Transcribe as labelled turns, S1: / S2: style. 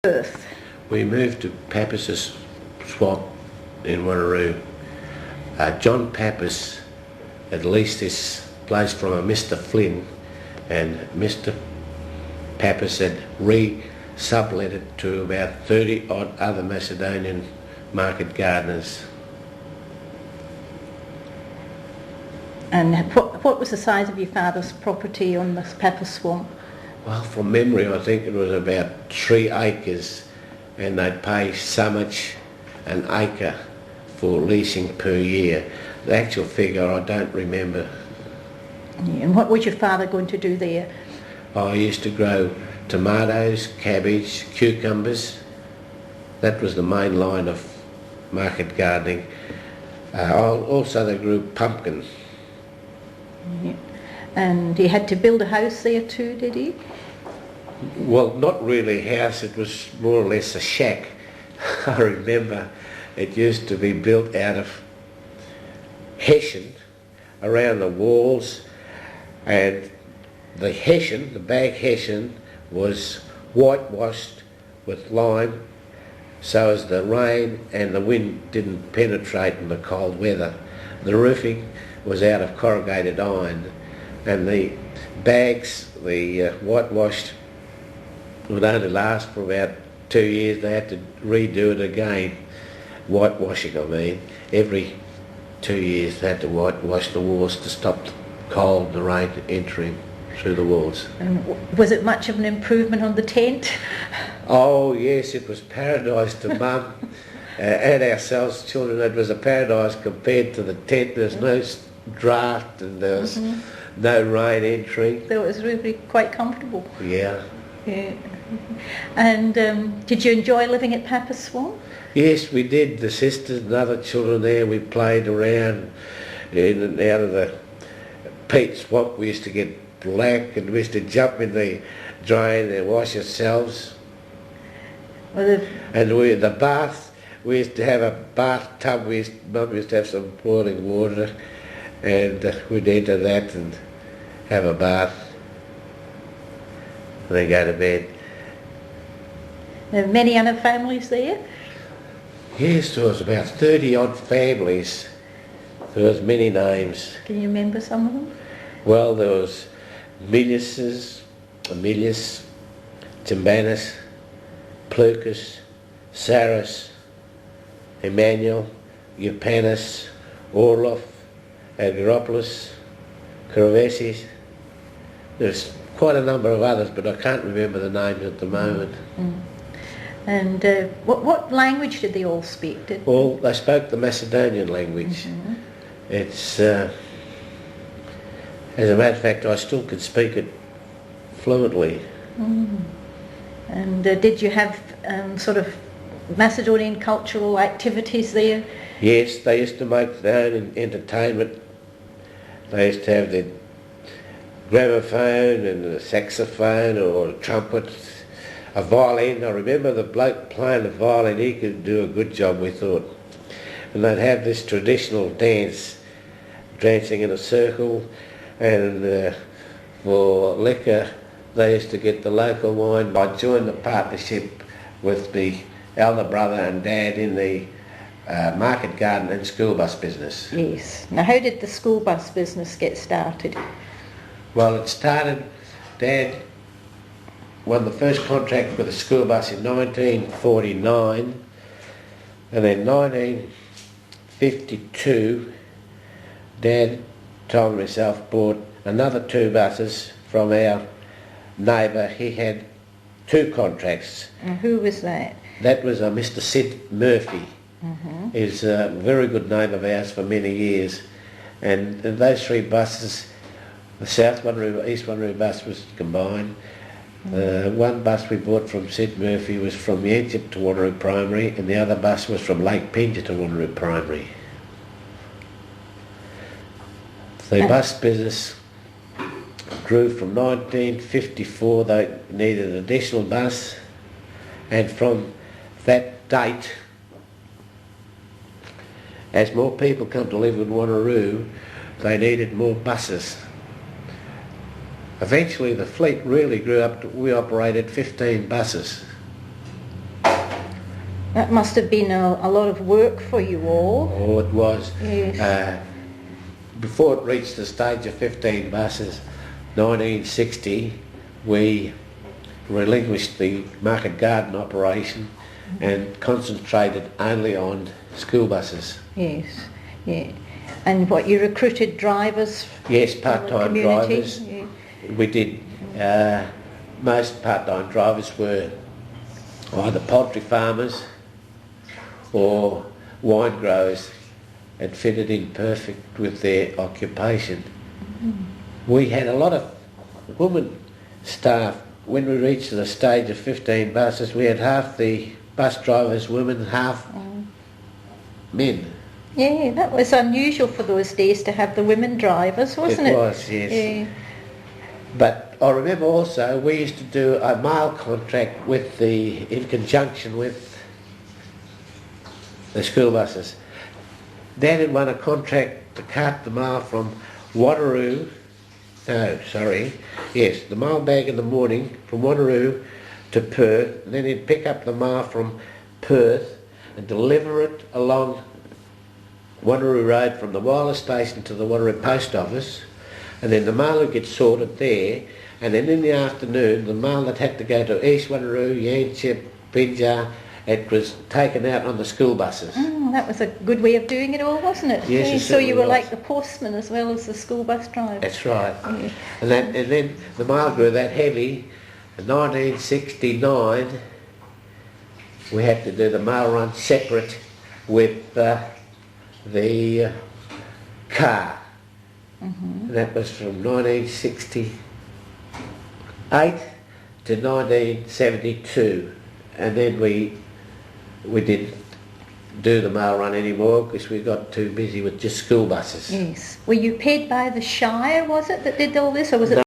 S1: birth?
S2: We moved to Pappas's swamp in Wanneroo. John Pappas had leased this place from a Mr. Flynn, and Mr. Pappas had re-sublet it to about 30 odd other Macedonian market gardeners.
S1: And what was the size of your father's property on this Pappas swamp?
S2: Well, from memory I think it was about 3 acres, and they'd pay so much an acre for leasing per year. The actual figure I don't remember.
S1: Yeah, and what was your father going to do there?
S2: I used to grow tomatoes, cabbage, cucumbers. That was the main line of market gardening. Also they grew pumpkin.
S1: Yeah. And he had to build a house there too, did he?
S2: Well, not really a house, it was more or less a shack. I remember it used to be built out of hessian around the walls, and the hessian, the bag hessian, was whitewashed with lime so as the rain and the wind didn't penetrate in the cold weather. The roofing was out of corrugated iron, and the bags, the whitewashed, would only last for about 2 years. They had to redo it again, whitewashing I mean. Every 2 years they had to whitewash the walls to stop the cold and the rain entering through the walls.
S1: And was it much of an improvement on the tent?
S2: Oh yes, it was paradise to Mum and ourselves children. It was a paradise compared to the tent. There's no draft and there was no rain entering.
S1: So it was really quite comfortable.
S2: Yeah.
S1: Yeah. And did you enjoy living at Pappas Swamp?
S2: Yes, we did. The sisters and other children there, we played around in and out of the peat swamp. We used to get black and we used to jump in the drain and wash ourselves.
S1: Well,
S2: and the bath, we used to have a bathtub. Mum used to have some boiling water, and we'd enter that and have a bath and then go to bed.
S1: There were many other families there?
S2: Yes, there was about 30 odd families. There was many names.
S1: Can you remember some of them?
S2: Well, there was Emilius, Timbanus, Plucus, Saris, Emmanuel, Eupanis, Orloff, Agropoulos, Karavesis. There's quite a number of others, but I can't remember the names at the moment.
S1: And what language did they all speak?
S2: Well, they spoke the Macedonian language. It's, as a matter of fact, I still can speak it fluently.
S1: And did you have sort of Macedonian cultural activities there?
S2: Yes, they used to make their own entertainment. They used to have the gramophone and a saxophone or a trumpet, a violin. I remember the bloke playing the violin, he could do a good job, we thought. And they'd have this traditional dance, dancing in a circle, and for liquor they used to get the local wine. I joined the partnership with the elder brother and dad in the market garden and school bus business.
S1: Yes. Now how did the school bus business get started?
S2: Well, it started, Dad won the first contract with the school bus in 1949, and then 1952 Dad, Tom and myself bought another 2 buses from our neighbour. He had 2 contracts.
S1: And who was that?
S2: That was a Mr. Sid Murphy. He's a very good neighbour of ours for many years, and those 3 buses, the South Wanneroo, East Wanneroo bus was combined. One bus we bought from Sid Murphy was from Yanchep to Wanneroo Primary, and the other bus was from Lake Pinja to Wanneroo Primary. The bus business grew from 1954, they needed an additional bus, and from that date, as more people come to live in Wanneroo, they needed more buses. Eventually the fleet really grew up to, we operated 15 buses.
S1: That must have been a lot of work for you all.
S2: Oh, it was.
S1: Yes.
S2: Before it reached the stage of 15 buses, 1960, we relinquished the market garden operation and concentrated only on school buses.
S1: Yes, yeah. And what, you recruited drivers?
S2: Yes,
S1: from the
S2: part-time
S1: community?
S2: drivers.
S1: Yeah.
S2: We did. Most part-time drivers were either poultry farmers or wine growers. It fitted in perfect with their occupation. We had a lot of women staff. When we reached the stage of 15 buses, we had half the bus drivers women, half men.
S1: Yeah, that was unusual for those days to have the women drivers, wasn't it?
S2: It was, yes.
S1: Yeah.
S2: But I remember also we used to do a mail contract in conjunction with the school buses. Dad had won a contract to cart the mail from the mail bag in the morning from Wanneroo to Perth, and then he'd pick up the mail from Perth and deliver it along Wanneroo Road from the wireless station to the Wanneroo post office, and then the mail would get sorted there, and then in the afternoon the mail that had to go to East Wanneroo, Yanchep, Binja, it was taken out on the school buses.
S1: That was a good way of doing it all, wasn't it?
S2: Yes,
S1: Yeah,
S2: it
S1: so you were
S2: was.
S1: like the postman as well as the school bus driver.
S2: That's right.
S1: Yeah.
S2: And then the mail grew that heavy. In 1969 we had to do the mail run separate with the car. And that was from 1968 to 1972, and then we didn't do the mail run anymore because we got too busy with just school buses.
S1: Yes. Were you paid by the Shire, was it, that did all this, or was it